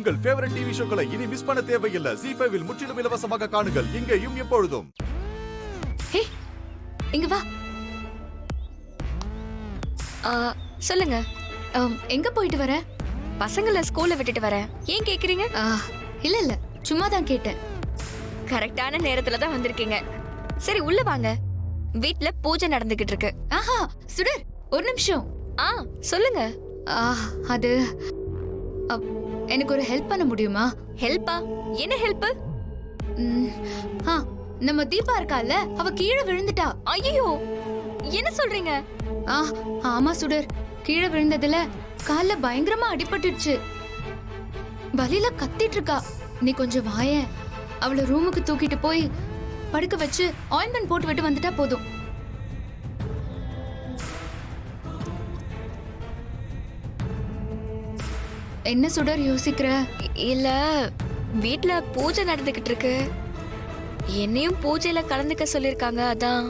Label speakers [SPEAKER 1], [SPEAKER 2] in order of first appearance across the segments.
[SPEAKER 1] உங்கள் favourite TV ஷோக்களை இனி miss பண்ண தேவையில்லை. ZEE5 இல் முற்றிலும் இலவசமாக காணுங்கள். இங்கேயும் எப்பொழுதும்.
[SPEAKER 2] ஹே, இங்க வா.
[SPEAKER 3] சொல்லுங்க.
[SPEAKER 2] எங்க போயிட்டு வர?
[SPEAKER 3] பசங்களை ஸ்கூல்ல விட்டுட்டு வரேன். ஏன் கேக்குறீங்க?
[SPEAKER 2] இல்ல இல்ல, சும்மா தான் கேட்டேன்.
[SPEAKER 3] கரெக்டான நேரத்துல தான் வந்திருக்கீங்க. சரி உள்ள வாங்க. வீட்ல பூஜை நடந்துகிட்டு இருக்கு.
[SPEAKER 2] ஆஹா சுடர், ஒரு நிமிஷம்.
[SPEAKER 3] சொல்லுங்க.
[SPEAKER 2] அது எனக்கு ஒரு ஹெல்ப் பண்ண முடியுமா?
[SPEAKER 3] ஹெல்ப்பா? என்ன ஹெல்ப்?
[SPEAKER 2] நம்ம தீபா இருக்கால, அவ கீழே விழுந்துட்டா.
[SPEAKER 3] ஐயோ, என்ன சொல்றீங்க?
[SPEAKER 2] ஆமா சுடர், கீழே விழுந்ததுல கால்ல பயங்கரமா அடிபட்டுடுச்சு. வலியில கத்திட்டு இருக்கா. நீ கொஞ்சம் வாயேன், அவளை ரூமுக்கு தூக்கிட்டு போய் படுக்க வச்சு ஆயின்மெண்ட் போட்டு விட்டு வந்துட்டா போதும். என்ன சுடர் யோசிக்கிற?
[SPEAKER 3] இல்ல, வீட்ல பூஜை நடந்துகிட்டு இருக்கு. என்னையும் பூஜையில கலந்துக்க சொல்லிருக்காங்க, அதான்.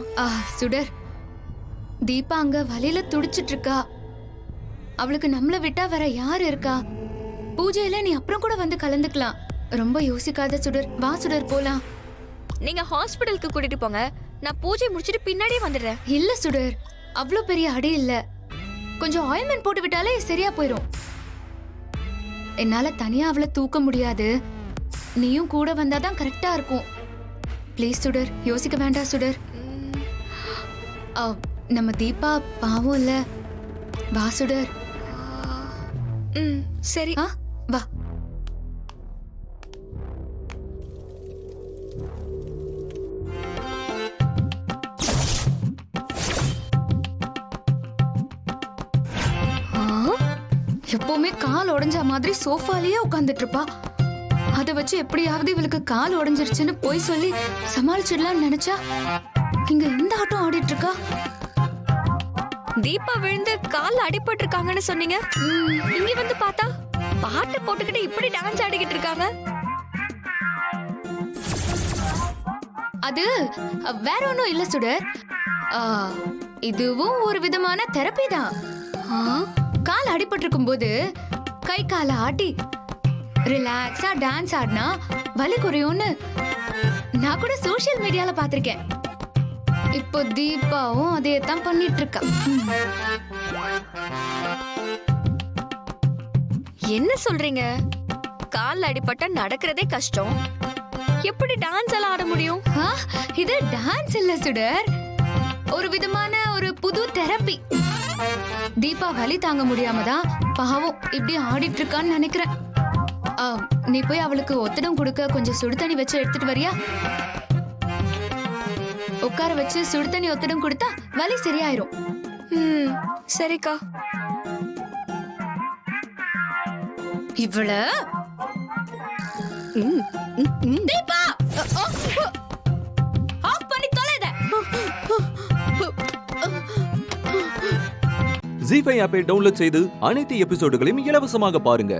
[SPEAKER 2] சுடர், தீபா அங்க வலியில துடிச்சிட்டு இருக்கா. அவளுக்கு நம்மள விட்டா வேற யாரு இருக்கா? பூஜையில நீ அப்புறம் கூட வந்து கலந்துக்கலாம். ரொம்ப யோசிக்காத சுடர். வா சுடர், போலாம்.
[SPEAKER 3] நீங்க ஹாஸ்பிடலுக்கு கூட்டிட்டு போங்க, நான் பூஜை முடிச்சிட்டு பின்னாடியே வந்துடுறேன்.
[SPEAKER 2] இல்ல சுடர், அவ்வளவு பெரிய அடி இல்ல. கொஞ்சம் ஆயின்மெண்ட் போட்டு விட்டாலே சரியா போயிரும். என்னால தனியா அவளை தூக்க முடியாது. நீயும் கூட வந்தாதான் கரெக்டா இருக்கும். ப்ளீஸ் சுடர், யோசிக்க வேண்டாம் சுடர். நம்ம தீபா பாவம் இல்ல. வா சுடர்.
[SPEAKER 3] சரி,
[SPEAKER 2] வா. எப்பவுமே கால் உடைஞ்ச மாதிரி சோஃபாலேயே உட்கார்ந்துட்டு இருப்பா. அதை வச்சு எப்படியாவது இவளுக்கு கால் உடைஞ்சிருச்சுன்னு போய் சொல்லி சமாளிச்சிடலாம்னு நினைச்சா இங்க இந்த ஆட்டம் ஆடிட்டு இருக்கா.
[SPEAKER 3] தீபா விழுந்து கால்ல அடிபட்டு இருக்காங்கன்னு சொன்னீங்க. இங்க வந்து பார்த்தா பாட்டு போட்டுக்கிட்டு இப்படி டான்ஸ் ஆடிக்கிட்டு இருக்காங்க.
[SPEAKER 2] அது வேற ஒண்ணும் இல்ல சுடர். இதுவும் ஒரு விதமான தெரப்பி தான். கால் அடிபட்டு இருக்கும் போது கை காலை ஆட்டி ரிலாக்ஸா டான்ஸ் ஆடினா வலி குறையும்னு நான் கூட சோசியல் மீடியால பாத்திருக்கேன். இப்போ தீபாவும் அதே தான் பண்ணிட்டு இருக்கா.
[SPEAKER 3] என்ன சொல்றீங்க? கால் அடிபட்டா நடக்கிறதே கஷ்டம், எப்படி டான்ஸ் எல்லாம் ஆட முடியும்?
[SPEAKER 2] இது டான்ஸ் இல்ல சுடர், ஒரு விதமான ஒரு புது தெரப்பி. தீபா வலி தாங்க முடியாம தான் பாவம் இப்படி ஆடிட்டு இருக்கான்னு நினைக்கிறேன். நீ போய் அவளுக்கு ஒத்தடம் கொடுக்க கொஞ்சம் சுடு தண்ணி வச்சு எடுத்துட்டு வரியா? உட்கார வச்சு சுடு தண்ணி ஒத்தடம் கொடுத்தா வலி சரியாயிரும்.
[SPEAKER 3] சரிக்கா.
[SPEAKER 2] இவள தீபா ஆஃப் பண்ணி தொலைத.
[SPEAKER 4] ZEE5 ஆப்பை டவுன்லோட் செய்து அனைத்து எபிசோடுகளையும் இலவசமாக பாருங்க.